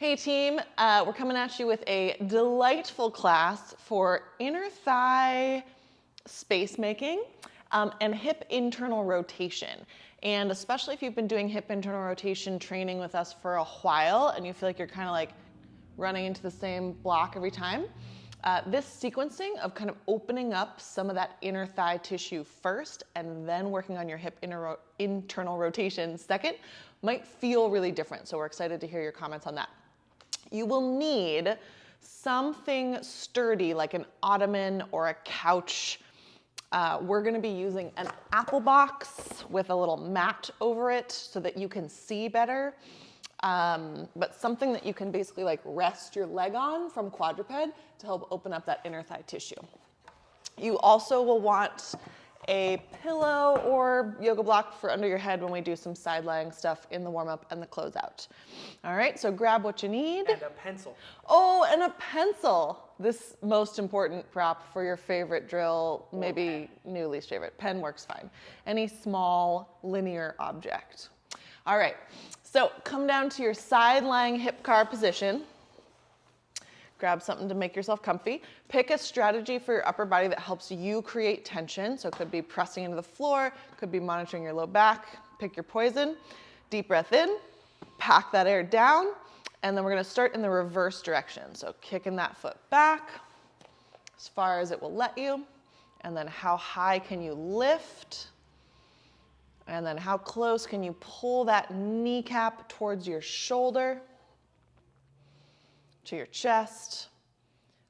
Hey team, we're coming at you with a delightful class for inner thigh space making and hip internal rotation. And especially if you've been doing hip internal rotation training with us for a while and you feel like you're kind of like running into the same block every time, this sequencing of kind of opening up some of that inner thigh tissue first and then working on your hip internal rotation second might feel really different. So we're excited to hear your comments on that. You will need something sturdy like an ottoman or a couch. We're going to be using an apple box with a little mat over it so that you can see better. But something that you can basically like rest your leg on from quadruped to help open up that inner thigh tissue. You also will want a pillow or yoga block for under your head when we do some side lying stuff in the warm up and the closeout. All right, so grab what you need. And a pencil. Oh, and a pencil. This most important prop for your favorite drill, maybe new least favorite. Pen works fine. Any small linear object. All right, so come down to your side lying hip car position. Grab something to make yourself comfy. Pick a strategy for your upper body that helps you create tension. So it could be pressing into the floor, could be monitoring your low back. Pick your poison. Deep breath in, pack that air down, and then we're gonna start in the reverse direction. So kicking that foot back as far as it will let you, and then how high can you lift? And then how close can you pull that kneecap towards your shoulder, to your chest.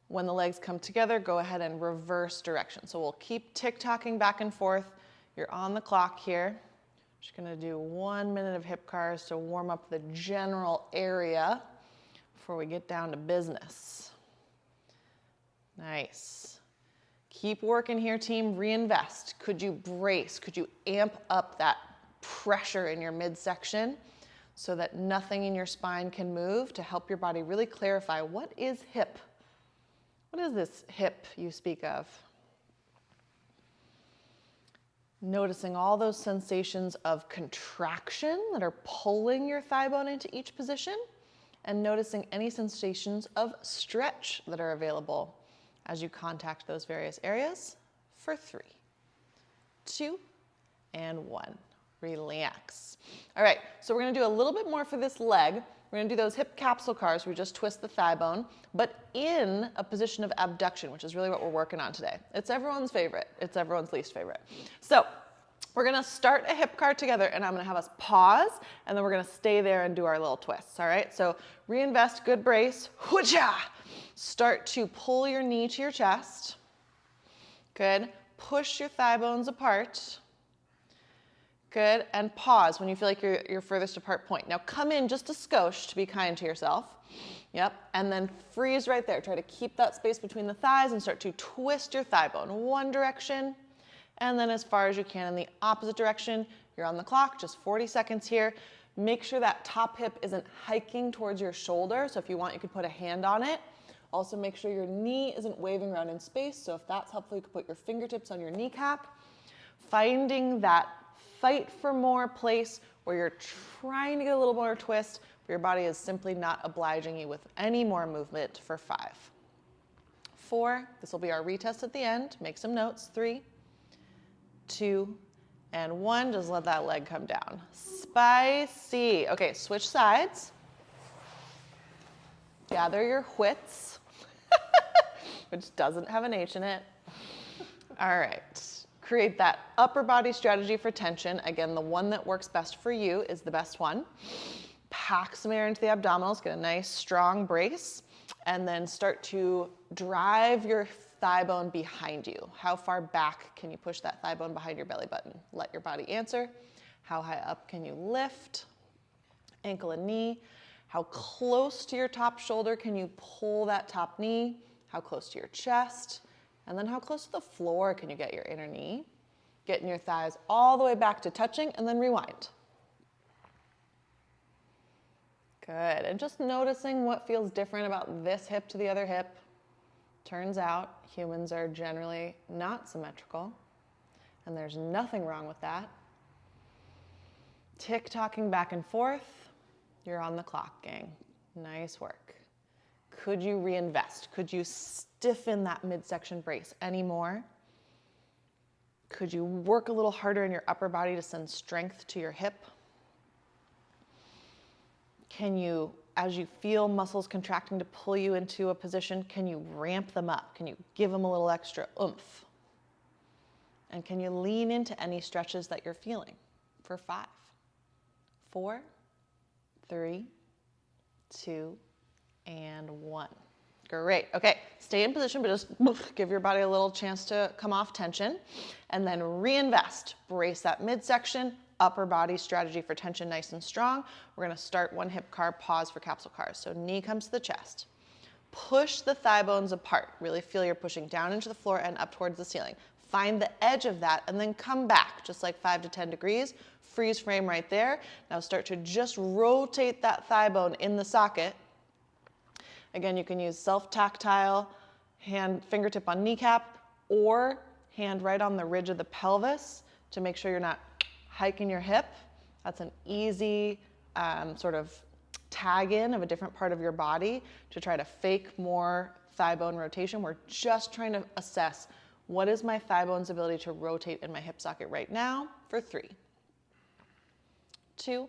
When the legs come together, go ahead and reverse direction. So we'll keep tick-tocking back and forth. You're on the clock here. Just gonna do 1 minute of hip cars to warm up the general area before we get down to business. Nice. Keep working here, team. Reinvest. Could you brace? Could you amp up that pressure in your midsection so that nothing in your spine can move to help your body really clarify what is hip? What is this hip you speak of? Noticing all those sensations of contraction that are pulling your thigh bone into each position, and noticing any sensations of stretch that are available as you contact those various areas for 3, 2, and 1. Relax. All right, so we're gonna do a little bit more for this leg. We're gonna do those hip capsule cars where we just twist the thigh bone, but in a position of abduction, which is really what we're working on today. It's everyone's favorite. It's everyone's least favorite. So we're gonna start a hip car together and I'm gonna have us pause and then we're gonna stay there and do our little twists, all right? So reinvest, good brace, hoo-cha! Start to pull your knee to your chest. Good, push your thigh bones apart. Good, and pause when you feel like you're furthest apart point. Now come in just a skosh to be kind to yourself. Yep, and then freeze right there. Try to keep that space between the thighs and start to twist your thigh bone. One direction, and then as far as you can in the opposite direction. You're on the clock, just 40 seconds here. Make sure that top hip isn't hiking towards your shoulder, so if you want, you could put a hand on it. Also make sure your knee isn't waving around in space, so if that's helpful, you could put your fingertips on your kneecap. Finding that fight for more place where you're trying to get a little more twist, but your body is simply not obliging you with any more movement for 5, 4, this will be our retest at the end, make some notes, 3, 2, and 1, just let that leg come down. Spicy. Okay, switch sides. Gather your wits, which doesn't have an H in it. All right. Create that upper body strategy for tension. Again, the one that works best for you is the best one. Pack some air into the abdominals, get a nice strong brace, and then start to drive your thigh bone behind you. How far back can you push that thigh bone behind your belly button? Let your body answer. How high up can you lift? Ankle and knee. How close to your top shoulder can you pull that top knee? How close to your chest? And then how close to the floor can you get your inner knee? Getting your thighs all the way back to touching and then rewind. Good, and just noticing what feels different about this hip to the other hip. Turns out humans are generally not symmetrical, and there's nothing wrong with that. Tick-tocking back and forth. You're on the clock, gang. Nice work. Could you reinvest? Could you stiffen that midsection brace any more? Could you work a little harder in your upper body to send strength to your hip? Can you, as you feel muscles contracting to pull you into a position, can you ramp them up? Can you give them a little extra oomph? And can you lean into any stretches that you're feeling for 5, 4, 3, 2, and 1. Great. Okay, stay in position, but just give your body a little chance to come off tension. And then reinvest. Brace that midsection, upper body strategy for tension nice and strong. We're going to start one hip car, pause for capsule cars. So knee comes to the chest. Push the thigh bones apart. Really feel you're pushing down into the floor and up towards the ceiling. Find the edge of that and then come back just like 5 to 10 degrees. Freeze frame right there. Now start to just rotate that thigh bone in the socket. Again, you can use self-tactile, hand, fingertip on kneecap, or hand right on the ridge of the pelvis to make sure you're not hiking your hip. That's an easy sort of tag in of a different part of your body to try to fake more thigh bone rotation. We're just trying to assess what is my thigh bone's ability to rotate in my hip socket right now for 3, 2,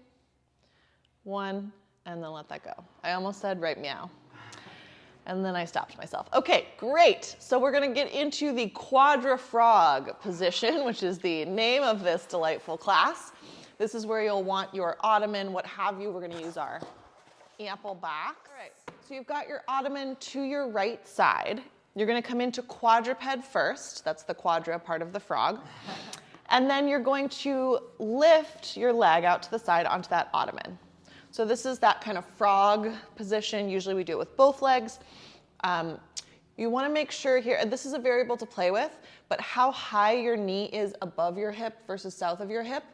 1, and then let that go. I almost said right meow. And then I stopped myself. Okay, great. So we're gonna get into the Quadra-Frog position, which is the name of this delightful class. This is where you'll want your ottoman, what have you. We're gonna use our ample back. All right, so you've got your ottoman to your right side. You're gonna come into quadruped first. That's the quadra part of the frog. And then you're going to lift your leg out to the side onto that ottoman. So this is that kind of frog position. Usually we do it with both legs. You want to make sure here, and this is a variable to play with, but how high your knee is above your hip versus south of your hip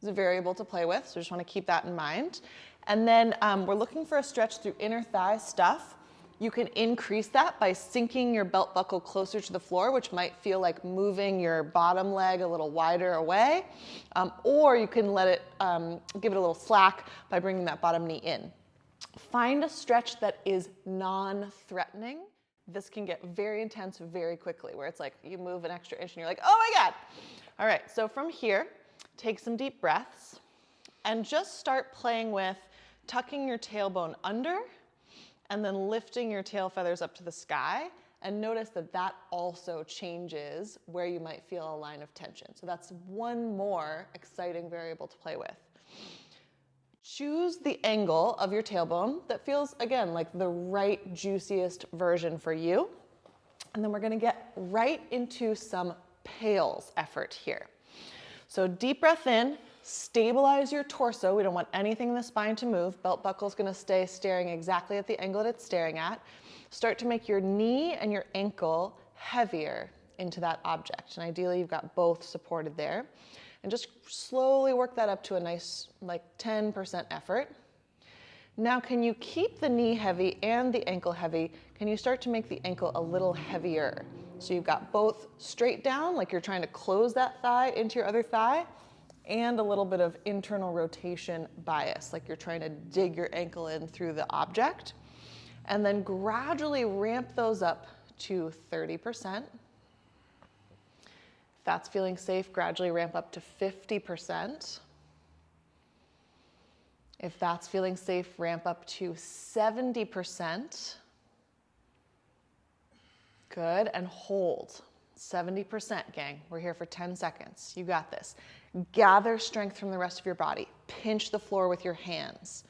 is a variable to play with. So just want to keep that in mind. And then we're looking for a stretch through inner thigh stuff. You can increase that by sinking your belt buckle closer to the floor, which might feel like moving your bottom leg a little wider away, or you can let it, give it a little slack by bringing that bottom knee in. Find a stretch that is non-threatening. This can get very intense very quickly, where it's like you move an extra inch and you're like, oh my God. All right, so from here, take some deep breaths and just start playing with tucking your tailbone under and then lifting your tail feathers up to the sky, and notice that that also changes where you might feel a line of tension. So that's one more exciting variable to play with. Choose the angle of your tailbone that feels, again, like the right juiciest version for you. And then we're gonna get right into some pails effort here. So deep breath in. Stabilize your torso. We don't want anything in the spine to move. Belt buckle's gonna stay staring exactly at the angle that it's staring at. Start to make your knee and your ankle heavier into that object. And ideally you've got both supported there. And just slowly work that up to a nice, like 10% effort. Now can you keep the knee heavy and the ankle heavy? Can you start to make the ankle a little heavier? So you've got both straight down, like you're trying to close that thigh into your other thigh, and a little bit of internal rotation bias, like you're trying to dig your ankle in through the object. And then gradually ramp those up to 30%. If that's feeling safe, gradually ramp up to 50%. If that's feeling safe, ramp up to 70%. Good, and hold. 70%, gang. We're here for 10 seconds. You got this. Gather strength from the rest of your body. Pinch the floor with your hands.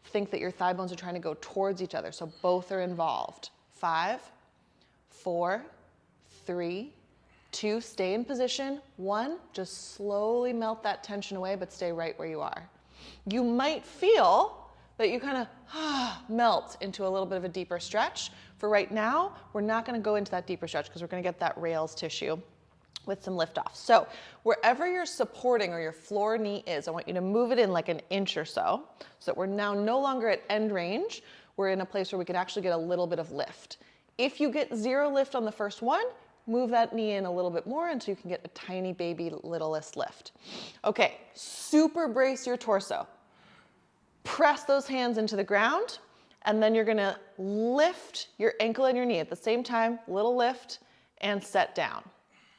Think that your thigh bones are trying to go towards each other, so both are involved. 5, 4, 3, 2, stay in position. 1, just slowly melt that tension away, but stay right where you are. You might feel that you kind of melt into a little bit of a deeper stretch. For right now, we're not going to go into that deeper stretch because we're going to get that rails tissue with some lift off. So wherever you're supporting or your floor knee is, I want you to move it in like an inch or so that we're now no longer at end range. We're in a place where we can actually get a little bit of lift. If you get 0 lift on the first one, move that knee in a little bit more until you can get a tiny baby littlest lift. Okay, super brace your torso. Press those hands into the ground And then you're gonna lift your ankle and your knee at the same time, little lift, and set down.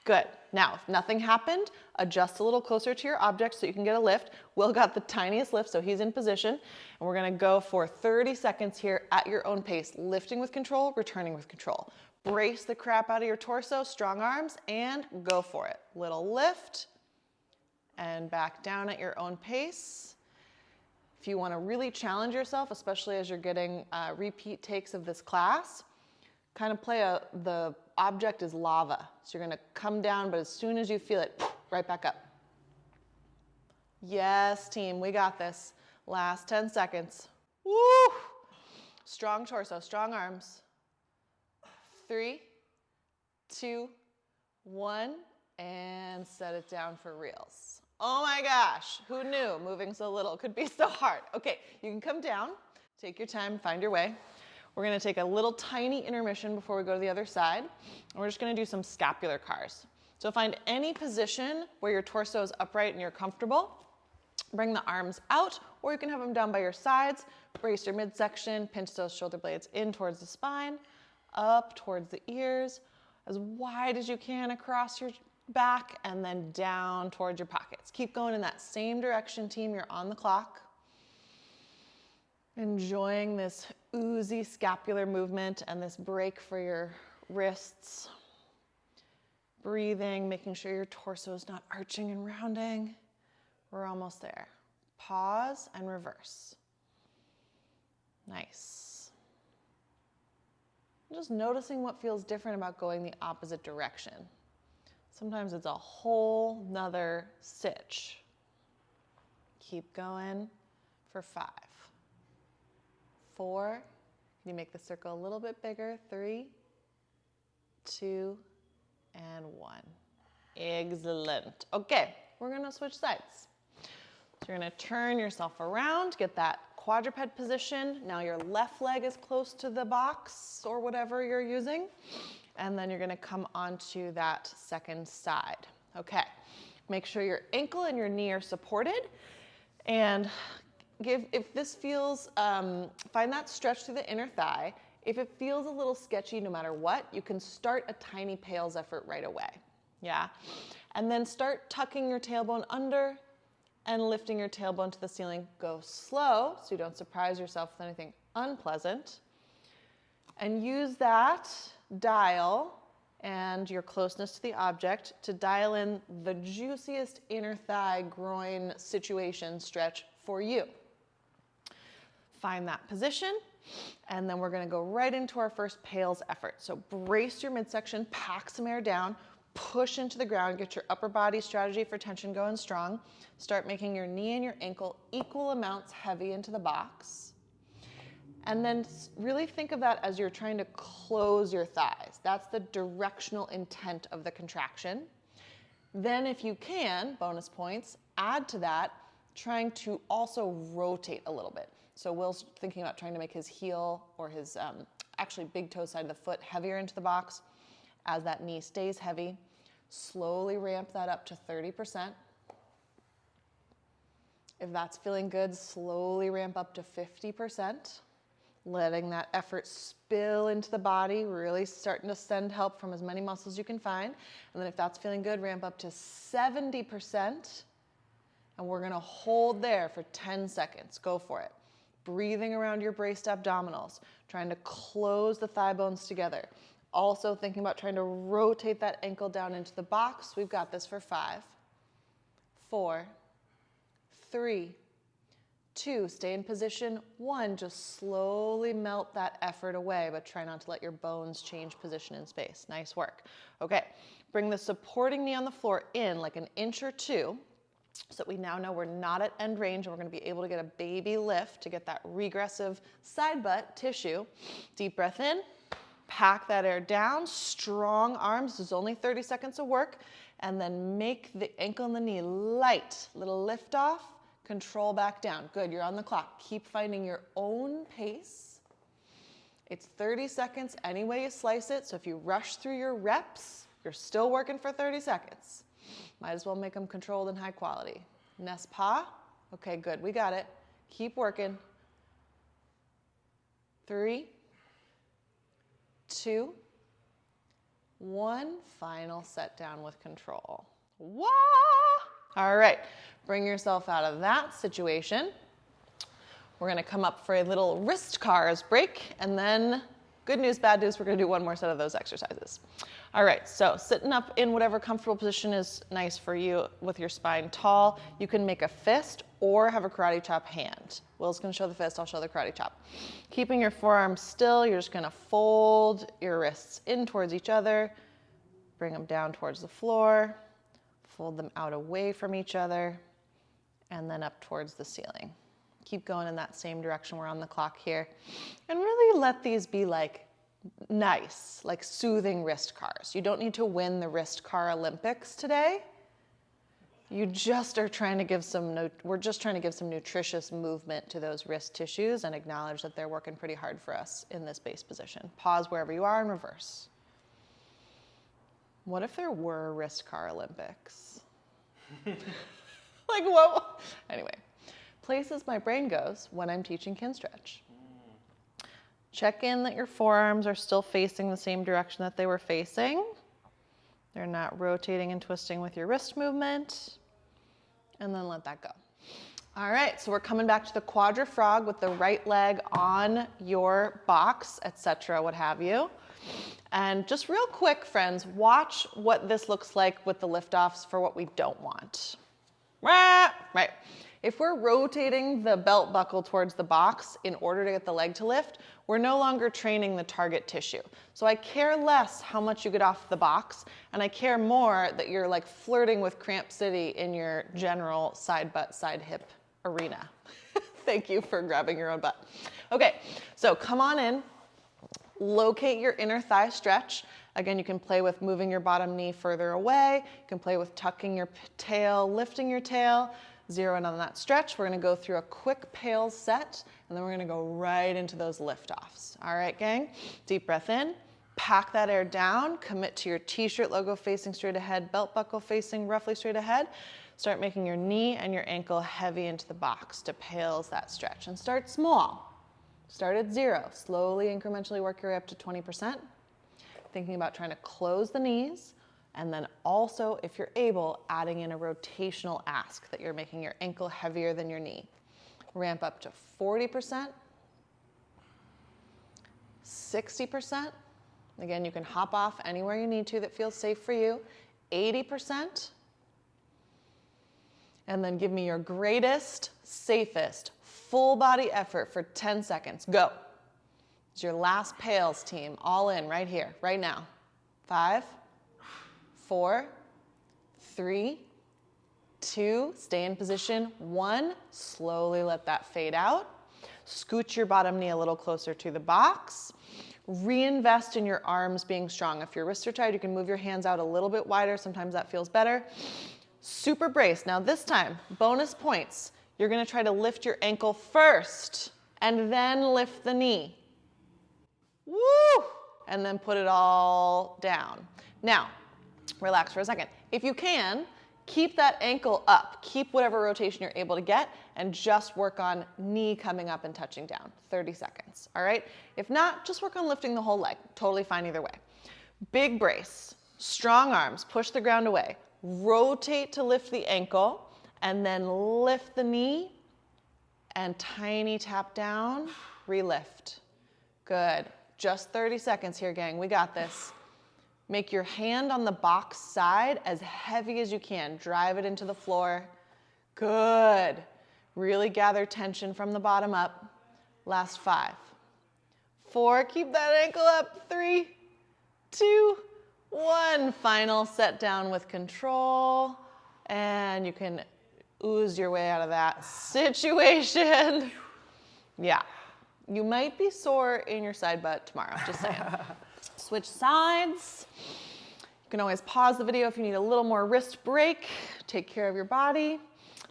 Good. Now, if nothing happened, adjust a little closer to your object so you can get a lift. Will got the tiniest lift, so he's in position. And we're gonna go for 30 seconds here at your own pace, lifting with control, returning with control. Brace the crap out of your torso, strong arms, and go for it. Little lift, and back down at your own pace. If you wanna really challenge yourself, especially as you're getting repeat takes of this class, kind of play the object is lava. So you're gonna come down, but as soon as you feel it, right back up. Yes, team, we got this. Last 10 seconds. Woo! Strong torso, strong arms. 3, 2, 1, and set it down for reals. Oh my gosh, who knew moving so little could be so hard? Okay, you can come down, take your time, find your way. We're gonna take a little tiny intermission before we go to the other side. And we're just gonna do some scapular CARs. So find any position where your torso is upright and you're comfortable. Bring the arms out, or you can have them down by your sides. Brace your midsection, pinch those shoulder blades in towards the spine, up towards the ears, as wide as you can across your back, and then down towards your pockets. Keep going in that same direction, team. You're on the clock. Enjoying this oozy scapular movement and this break for your wrists. Breathing, making sure your torso is not arching and rounding. We're almost there. Pause and reverse. Nice. Just noticing what feels different about going the opposite direction. Sometimes it's a whole nother sitch. Keep going for 5, 4, can you make the circle a little bit bigger? 3, 2, and 1. Excellent. Okay, we're gonna switch sides. So you're gonna turn yourself around, get that quadruped position. Now your left leg is close to the box or whatever you're using. And then you're gonna come onto that second side. Okay, make sure your ankle and your knee are supported. And if this feels, find that stretch through the inner thigh. If it feels a little sketchy no matter what, you can start a tiny Pales effort right away. Yeah, and then start tucking your tailbone under and lifting your tailbone to the ceiling. Go slow so you don't surprise yourself with anything unpleasant. And use that dial and your closeness to the object to dial in the juiciest inner thigh groin situation stretch for you. Find that position, and then we're gonna go right into our first Pales effort. So brace your midsection, pack some air down, push into the ground, get your upper body strategy for tension going strong. Start making your knee and your ankle equal amounts heavy into the box. And then really think of that as you're trying to close your thighs. That's the directional intent of the contraction. Then if you can, bonus points, add to that, trying to also rotate a little bit. So Will's thinking about trying to make his heel or his actually big toe side of the foot heavier into the box. As that knee stays heavy, slowly ramp that up to 30%. If that's feeling good, slowly ramp up to 50%. Letting that effort spill into the body, really starting to send help from as many muscles you can find. And then if that's feeling good, ramp up to 70%. And we're gonna hold there for 10 seconds. Go for it. Breathing around your braced abdominals, trying to close the thigh bones together. Also thinking about trying to rotate that ankle down into the box. We've got this for 5, 4, 3, 2, stay in position. 1, just slowly melt that effort away, but try not to let your bones change position in space. Nice work. Okay, bring the supporting knee on the floor in like an inch or 2, so that we now know we're not at end range, and we're gonna be able to get a baby lift to get that regressive side butt tissue. Deep breath in, pack that air down, strong arms. This is only 30 seconds of work, and then make the ankle and the knee light. Little lift off. Control back down. Good, you're on the clock. Keep finding your own pace. It's 30 seconds any way you slice it, so if you rush through your reps, you're still working for 30 seconds. Might as well make them controlled and high quality. Nest pas. Okay, good, we got it. Keep working. 3, 2, 1. Final set down with control. Wah! All right, bring yourself out of that situation. We're gonna come up for a little wrist CARs break, and then good news, bad news, we're gonna do one more set of those exercises. All right, so sitting up in whatever comfortable position is nice for you with your spine tall. You can make a fist or have a karate chop hand. Will's gonna show the fist, I'll show the karate chop. Keeping your forearms still, you're just gonna fold your wrists in towards each other, bring them down towards the floor, fold them out away from each other, and then up towards the ceiling. Keep going in that same direction. We're on the clock here. And really let these be like nice, like soothing wrist CARs. You don't need to win the wrist CAR Olympics today. You just are trying to give we're just trying to give some nutritious movement to those wrist tissues and acknowledge that they're working pretty hard for us in this base position. Pause wherever you are and reverse. What if there were wrist CAR Olympics? Like what? Anyway. Places my brain goes when I'm teaching Kinstretch. Check in that your forearms are still facing the same direction that they were facing. They're not rotating and twisting with your wrist movement. And then let that go. All right, so we're coming back to the Quadra-Frog with the right leg on your box, etc., what have you. And just real quick, friends, watch what this looks like with the liftoffs for what we don't want. Right. If we're rotating the belt buckle towards the box in order to get the leg to lift, we're no longer training the target tissue. So I care less how much you get off the box, and I care more that you're like flirting with cramp city in your general side butt, side hip arena. Thank you for grabbing your own butt. Okay, so come on in, locate your inner thigh stretch. Again, you can play with moving your bottom knee further away. You can play with tucking your tail, lifting your tail. Zero in on that stretch. We're gonna go through a quick PRLs set, and then we're gonna go right into those liftoffs. All right, gang? Deep breath in, pack that air down, commit to your t-shirt logo facing straight ahead, belt buckle facing roughly straight ahead. Start making your knee and your ankle heavy into the box to PRLs that stretch. And start small. Start at 0. Slowly, incrementally work your way up to 20%. Thinking about trying to close the knees. And then also, if you're able, adding in a rotational ask that you're making your ankle heavier than your knee. Ramp up to 40%, 60%. Again, you can hop off anywhere you need to that feels safe for you. 80%. And then give me your greatest, safest, full body effort for 10 seconds. Go. It's your last PRLs, team. All in right here, right now. 5, 4, 3, 2, stay in position. 1, slowly let that fade out. Scoot your bottom knee a little closer to the box. Reinvest in your arms being strong. If your wrists are tight, you can move your hands out a little bit wider. Sometimes that feels better. Super brace. Now this time, bonus points. You're gonna try to lift your ankle first and then lift the knee. Woo! And then put it all down. Now, relax for a second. If you can, keep that ankle up. Keep whatever rotation you're able to get and just work on knee coming up and touching down. 30 seconds, all right? If not, just work on lifting the whole leg. Totally fine either way. Big brace, strong arms, push the ground away. Rotate to lift the ankle and then lift the knee and tiny tap down, relift. Good. Just 30 seconds here, gang. We got this. Make your hand on the box side as heavy as you can. Drive it into the floor. Good. Really gather tension from the bottom up. Last 5, 4, keep that ankle up. 3, 2, 1. Final set down with control. And you can ooze your way out of that situation. Yeah. You might be sore in your side butt tomorrow, just saying. Switch sides. You can always pause the video if you need a little more wrist break. Take care of your body.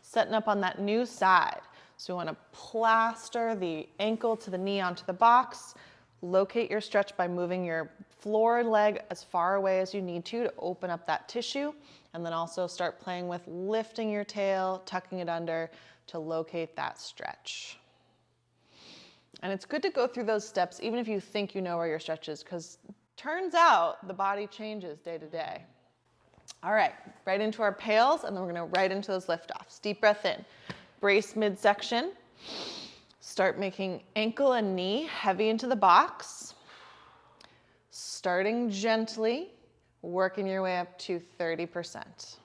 Setting up on that new side. So you want to plaster the ankle to the knee onto the box. Locate your stretch by moving your floor leg as far away as you need to open up that tissue. And then also start playing with lifting your tail, tucking it under to locate that stretch. And it's good to go through those steps even if you think you know where your stretch is, because turns out the body changes day to day. All right, right into our pails, and then we're gonna right into those lift-offs. Deep breath in, brace midsection. Start making ankle and knee heavy into the box. Starting gently, working your way up to 30%.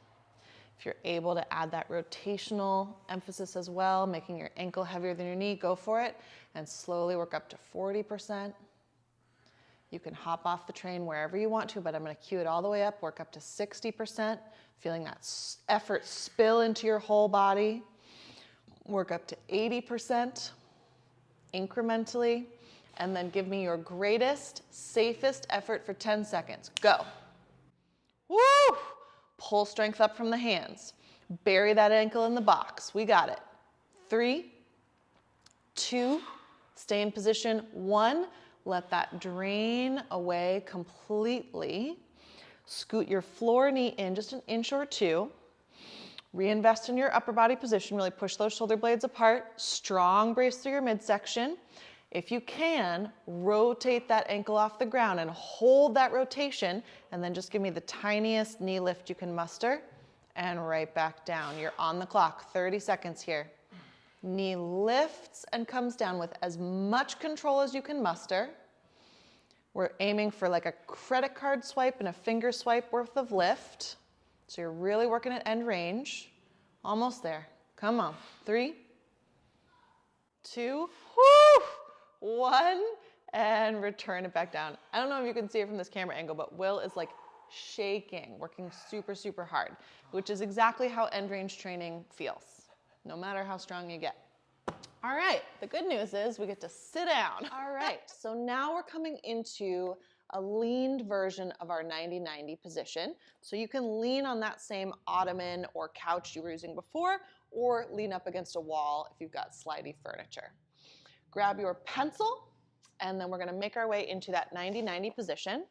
If you're able to add that rotational emphasis as well, making your ankle heavier than your knee, go for it, and slowly work up to 40%. You can hop off the train wherever you want to, but I'm gonna cue it all the way up, work up to 60%, feeling that effort spill into your whole body. Work up to 80% incrementally, and then give me your greatest, safest effort for 10 seconds. Go. Woo! Pull strength up from the hands. Bury that ankle in the box. We got it. 3, 2, stay in position. 1, let that drain away completely. Scoot your floor knee in just an inch or 2. Reinvest in your upper body position. Really push those shoulder blades apart. Strong brace through your midsection. If you can, rotate that ankle off the ground and hold that rotation, and then just give me the tiniest knee lift you can muster, and right back down. You're on the clock, 30 seconds here. Knee lifts and comes down with as much control as you can muster. We're aiming for like a credit card swipe and a finger swipe worth of lift. So you're really working at end range. Almost there. Come on. 3, 2, whoo! 1, and return it back down. I don't know if you can see it from this camera angle, but Will is like shaking, working super, super hard, which is exactly how end range training feels, no matter how strong you get. All right, the good news is we get to sit down. All right, so now we're coming into a leaned version of our 90-90 position. So you can lean on that same ottoman or couch you were using before, or lean up against a wall if you've got slidey furniture. Grab your pencil, and then we're gonna make our way into that 90-90 position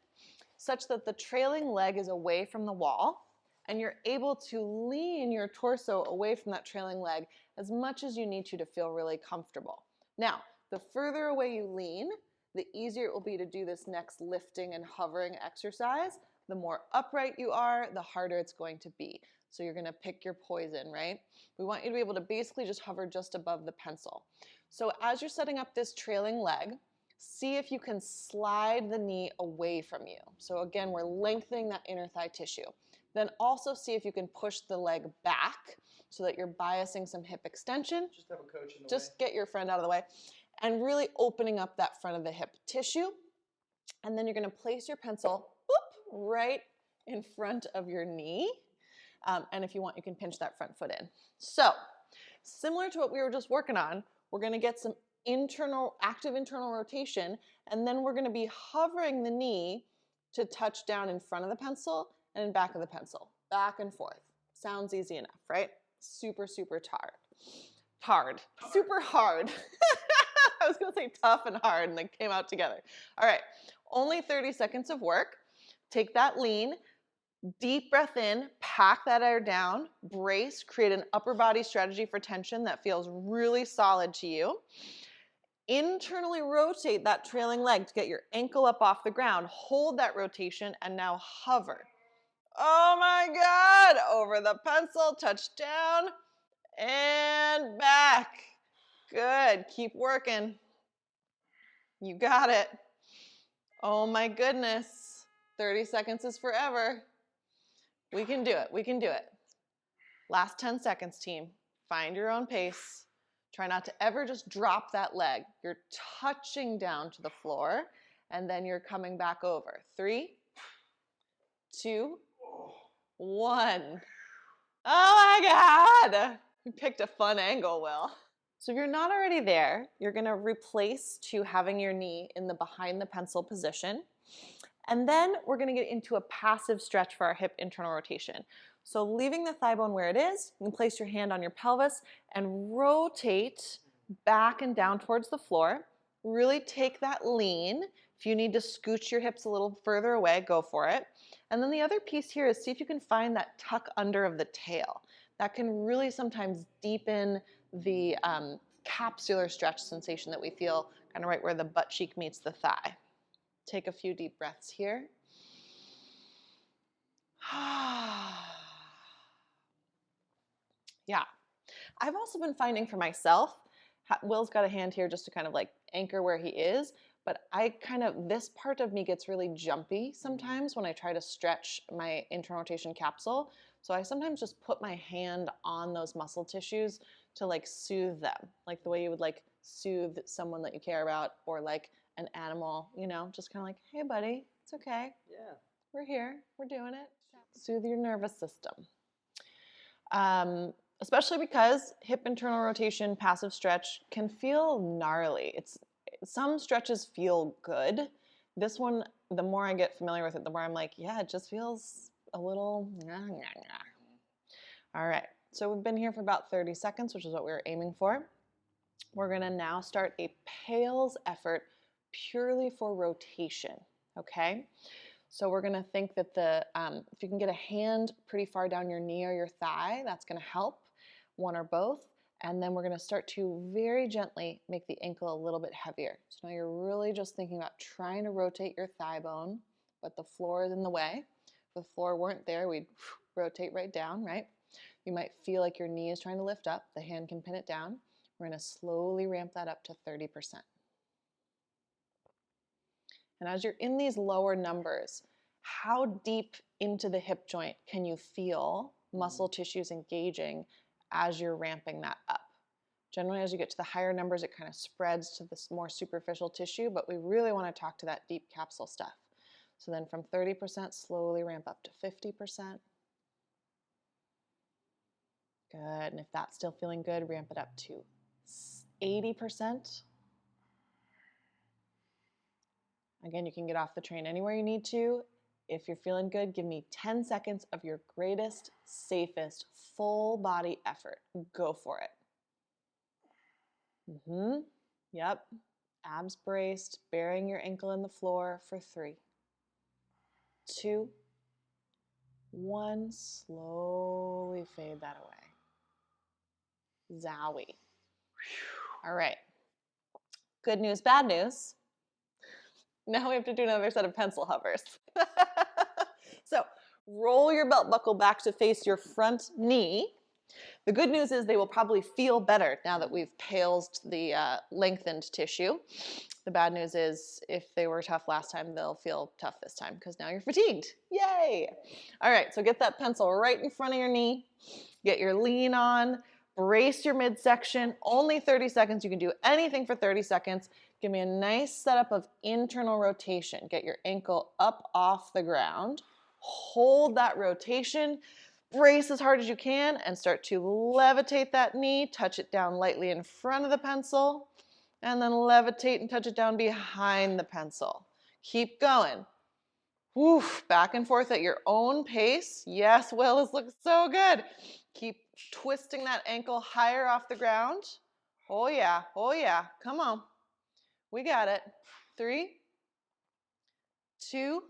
such that the trailing leg is away from the wall, and you're able to lean your torso away from that trailing leg as much as you need to feel really comfortable. Now, the further away you lean, the easier it will be to do this next lifting and hovering exercise. The more upright you are, the harder it's going to be. So you're gonna pick your poison, right? We want you to be able to basically just hover just above the pencil. So as you're setting up this trailing leg, see if you can slide the knee away from you. So again, we're lengthening that inner thigh tissue. Then also see if you can push the leg back so that you're biasing some hip extension. Just have a coach in the way. Just get your friend out of the way. And really opening up that front of the hip tissue. And then you're gonna place your pencil right in front of your knee. And if you want, you can pinch that front foot in. So, similar to what we were just working on, we're gonna get some active internal rotation, and then we're gonna be hovering the knee to touch down in front of the pencil and in back of the pencil, back and forth. Sounds easy enough, right? Super, super super hard. I was gonna say tough and hard, and they came out together. All right, only 30 seconds of work. Take that lean, deep breath in, pack that air down, brace, create an upper body strategy for tension that feels really solid to you. Internally rotate that trailing leg to get your ankle up off the ground. Hold that rotation and now hover. Oh my God, over the pencil, touch down, and back. Good, keep working. You got it. Oh my goodness, 30 seconds is forever. We can do it, we can do it. Last 10 seconds, team. Find your own pace. Try not to ever just drop that leg. You're touching down to the floor, and then you're coming back over. 3, 2, 1. Oh my God! You picked a fun angle, Will. So if you're not already there, you're gonna replace to having your knee in the behind the pencil position. And then we're gonna get into a passive stretch for our hip internal rotation. So leaving the thigh bone where it is, you can place your hand on your pelvis and rotate back and down towards the floor. Really take that lean. If you need to scooch your hips a little further away, go for it. And then the other piece here is see if you can find that tuck under of the tail. That can really sometimes deepen the capsular stretch sensation that we feel kind of right where the butt cheek meets the thigh. Take a few deep breaths here. Yeah. I've also been finding for myself, Will's got a hand here just to kind of like anchor where he is, but this part of me gets really jumpy sometimes when I try to stretch my internal rotation capsule. So I sometimes just put my hand on those muscle tissues to like soothe them, like the way you would like soothe someone that you care about, or like an animal, you know, just kind of like, hey buddy, it's okay. Yeah. We're here, we're doing it. Soothe your nervous system. Especially because hip internal rotation passive stretch can feel gnarly. Some stretches feel good. This one, the more I get familiar with it, the more I'm like, yeah, it just feels a little All right, so we've been here for about 30 seconds, which is what we were aiming for. We're gonna now start a PRLOs effort purely for rotation, okay? So we're gonna think that if you can get a hand pretty far down your knee or your thigh, that's gonna help, one or both. And then we're gonna start to very gently make the ankle a little bit heavier. So now you're really just thinking about trying to rotate your thigh bone, but the floor is in the way. If the floor weren't there, we'd rotate right down, right? You might feel like your knee is trying to lift up. The hand can pin it down. We're gonna slowly ramp that up to 30%. And as you're in these lower numbers, how deep into the hip joint can you feel muscle tissues engaging as you're ramping that up? Generally, as you get to the higher numbers, it kind of spreads to this more superficial tissue, but we really want to talk to that deep capsule stuff. So then from 30%, slowly ramp up to 50%. Good, and if that's still feeling good, ramp it up to 80%. Again, you can get off the train anywhere you need to. If you're feeling good, give me 10 seconds of your greatest, safest, full body effort. Go for it. Yep. Abs braced, burying your ankle in the floor for 3, 2, 1. Slowly fade that away. Zowie. All right. Good news, bad news. Now we have to do another set of pencil hovers. So roll your belt buckle back to face your front knee. The good news is they will probably feel better now that we've PRLOsed the lengthened tissue. The bad news is if they were tough last time, they'll feel tough this time because now you're fatigued. Yay! All right, so get that pencil right in front of your knee. Get your lean on. Brace your midsection. Only 30 seconds. You can do anything for 30 seconds. Give me a nice setup of internal rotation. Get your ankle up off the ground. Hold that rotation. Brace as hard as you can and start to levitate that knee. Touch it down lightly in front of the pencil. And then levitate and touch it down behind the pencil. Keep going. Woof, back and forth at your own pace. Yes, Will, this looks so good. Keep twisting that ankle higher off the ground. Oh yeah, come on. We got it. 3, 2,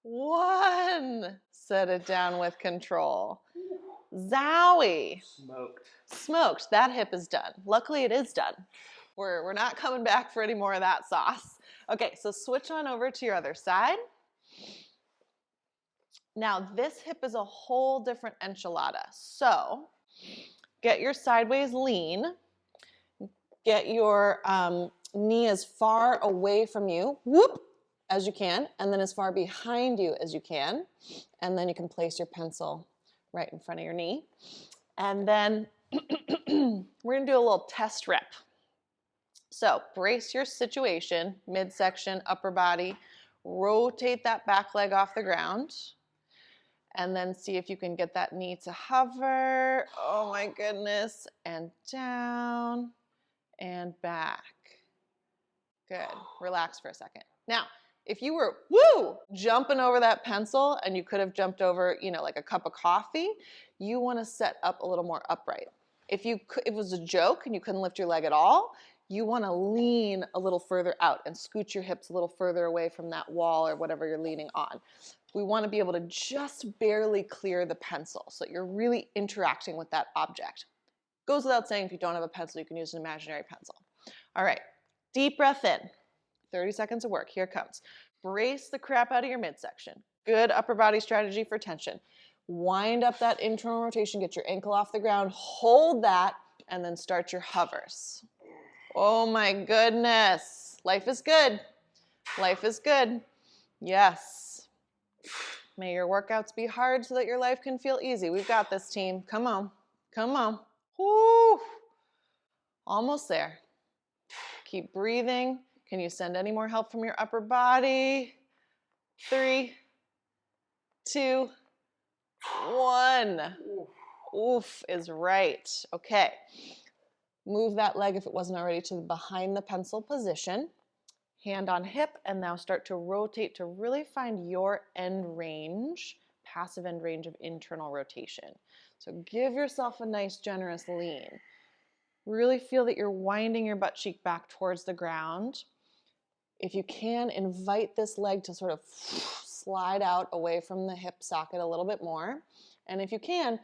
1. Set it down with control. Zowie. Smoked. That hip is done. Luckily it is done. We're not coming back for any more of that sauce. Okay, so switch on over to your other side. Now this hip is a whole different enchilada. So get your sideways lean. Get your knee as far away from you, as you can, and then as far behind you as you can. And then you can place your pencil right in front of your knee. And then we're gonna do a little test rep. So brace your situation, midsection, upper body, rotate that back leg off the ground, and then see if you can get that knee to hover. Oh my goodness, and down and back. Good, relax for a second. Now, if you were, jumping over that pencil and you could have jumped over, like a cup of coffee, you wanna set up a little more upright. If it was a joke and you couldn't lift your leg at all, you wanna lean a little further out and scoot your hips a little further away from that wall or whatever you're leaning on. We wanna be able to just barely clear the pencil so that you're really interacting with that object. Goes without saying, if you don't have a pencil, you can use an imaginary pencil. All right, Deep breath in. 30 seconds of work. Here it comes. Brace the crap out of your midsection. Good upper body strategy for tension. Wind up that internal rotation. Get your ankle off the ground. Hold that, and then start your hovers. Oh my goodness. Life is good. Life is good. Yes. May your workouts be hard so that your life can feel easy. We've got this, team. Come on. Come on. Woo. Almost there. Keep breathing. Can you send any more help from your upper body? 3, 2, 1. Oof is right. Okay. Move that leg, if it wasn't already, to behind the pencil position. Hand on hip, and now start to rotate to really find your end range, passive end range of internal rotation. So give yourself a nice, generous lean. Really feel that you're winding your butt cheek back towards the ground. If you can, invite this leg to sort of slide out away from the hip socket a little bit more. And if you can,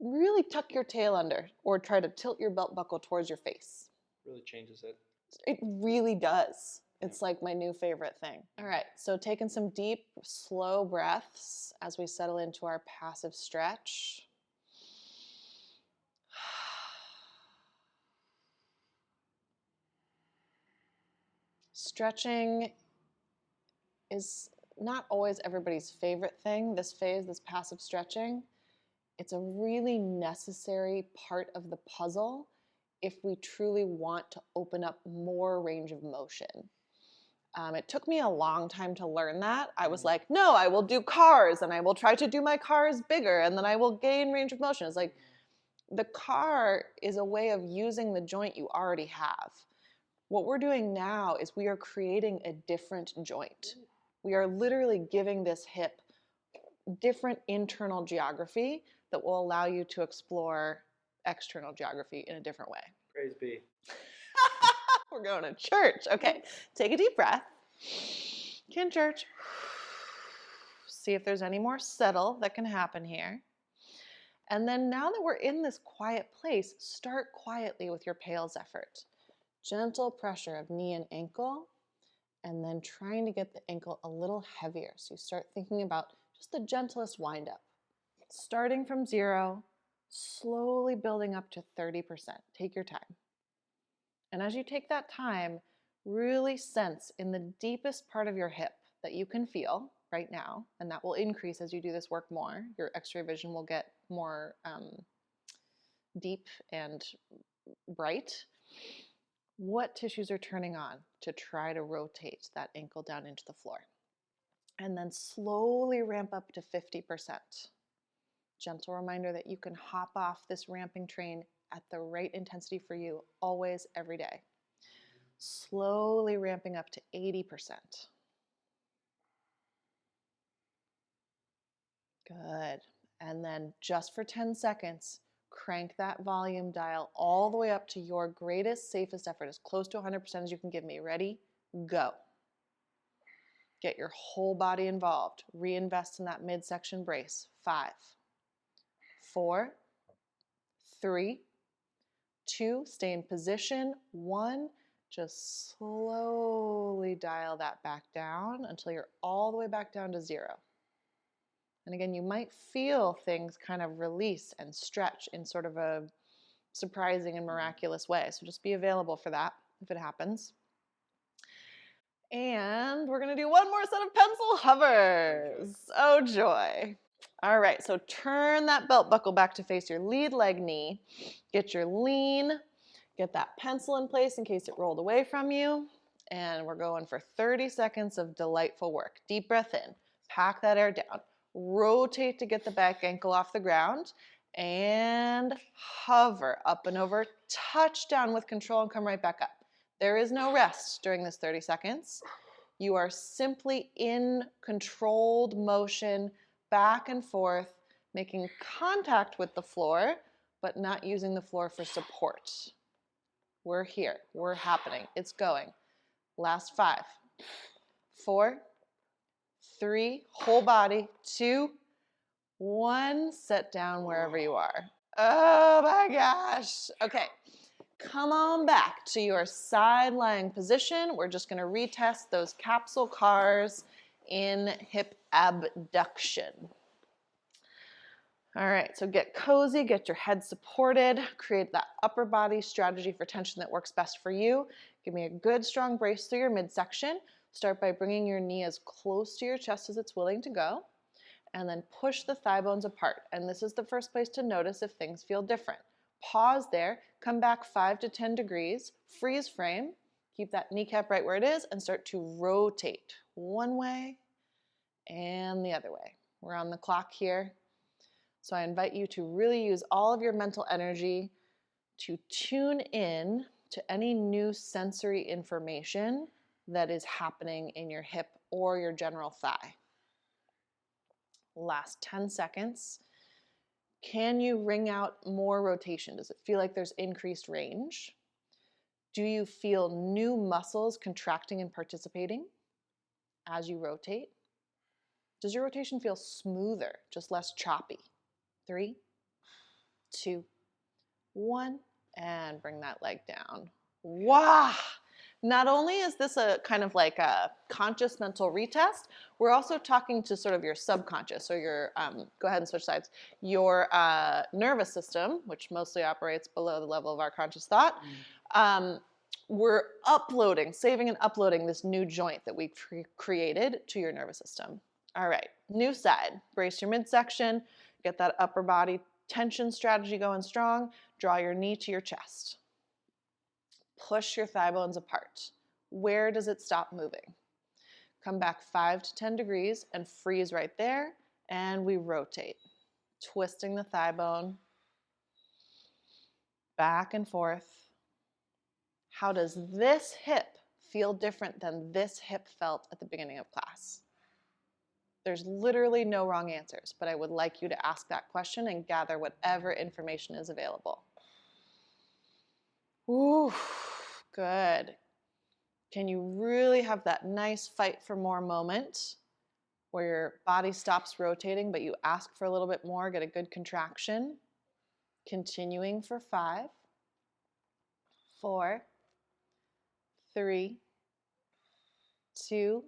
really tuck your tail under or try to tilt your belt buckle towards your face. Really changes it. It really does. It's like my new favorite thing. All right, so taking some deep, slow breaths as we settle into our passive stretch. Stretching is not always everybody's favorite thing, this phase, this passive stretching. It's a really necessary part of the puzzle if we truly want to open up more range of motion. It took me a long time to learn that. I was like, no, I will do cars, and I will try to do my cars bigger, and then I will gain range of motion. It's like, the car is a way of using the joint you already have. What we're doing now is we are creating a different joint. We are literally giving this hip different internal geography that will allow you to explore external geography in a different way. Praise be. We're going to church. Okay, take a deep breath. Kinstretch. See if there's any more settle that can happen here. And then now that we're in this quiet place, start quietly with your Pales effort. Gentle pressure of knee and ankle, and then trying to get the ankle a little heavier. So you start thinking about just the gentlest wind up. Starting from 0, slowly building up to 30%. Take your time. And as you take that time, really sense in the deepest part of your hip that you can feel right now, and that will increase as you do this work more. Your X-ray vision will get more deep and bright. What tissues are turning on to try to rotate that ankle down into the floor? And then slowly ramp up to 50%. Gentle reminder that you can hop off this ramping train at the right intensity for you, always, every day. Slowly ramping up to 80%. Good. And then just for 10 seconds, crank that volume dial all the way up to your greatest, safest effort, as close to 100% as you can give me. Ready? Go. Get your whole body involved. Reinvest in that midsection brace. 5, 4, 3, 2, stay in position. 1, just slowly dial that back down until you're all the way back down to 0. And again, you might feel things kind of release and stretch in sort of a surprising and miraculous way. So just be available for that if it happens. And we're going to do one more set of pencil hovers. Oh, joy. All right, so turn that belt buckle back to face your lead leg knee. Get your lean. Get that pencil in place in case it rolled away from you. And we're going for 30 seconds of delightful work. Deep breath in. Pack that air down. Rotate to get the back ankle off the ground. And hover up and over. Touch down with control and come right back up. There is no rest during this 30 seconds. You are simply in controlled motion, back and forth, making contact with the floor, but not using the floor for support. We're here. We're happening. It's going. Last 5, 4, 3, whole body, 2, 1, set down wherever you are. Oh my gosh. Okay. Come on back to your side lying position. We're just going to retest those capsule CARs in hip abduction. All right, so get cozy, get your head supported, create that upper body strategy for tension that works best for you. Give me a good strong brace through your midsection. Start by bringing your knee as close to your chest as it's willing to go, and then push the thigh bones apart. And this is the first place to notice if things feel different. Pause there, come back 5 to 10 degrees, freeze frame, keep that kneecap right where it is, and start to rotate one way and the other way. We're on the clock here. So I invite you to really use all of your mental energy to tune in to any new sensory information that is happening in your hip or your general thigh. Last 10 seconds. Can you wring out more rotation? Does it feel like there's increased range? Do you feel new muscles contracting and participating as you rotate? Does your rotation feel smoother, just less choppy? 3, 2, 1, and bring that leg down. Wow! Not only is this a kind of like a conscious mental retest, we're also talking to sort of your subconscious, or your, go ahead and switch sides, your nervous system, which mostly operates below the level of our conscious thought. We're uploading, saving and uploading this new joint that we created to your nervous system. All right, new side. Brace your midsection, get that upper body tension strategy going strong. Draw your knee to your chest. Push your thigh bones apart. Where does it stop moving? Come back 5 to 10 degrees and freeze right there, and we rotate. Twisting the thigh bone back and forth. How does this hip feel different than this hip felt at the beginning of class? There's literally no wrong answers, but I would like you to ask that question and gather whatever information is available. Ooh, good. Can you really have that nice fight for more moment where your body stops rotating, but you ask for a little bit more, get a good contraction? Continuing for 5, 4, 3, 2,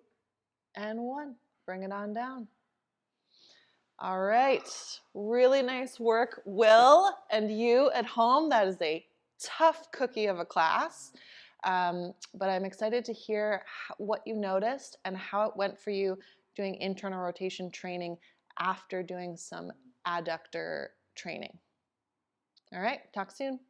and 1. Bring it on down. All right, really nice work, Will, and you at home. That is a tough cookie of a class, but I'm excited to hear what you noticed and how it went for you doing internal rotation training after doing some adductor training. All right, talk soon.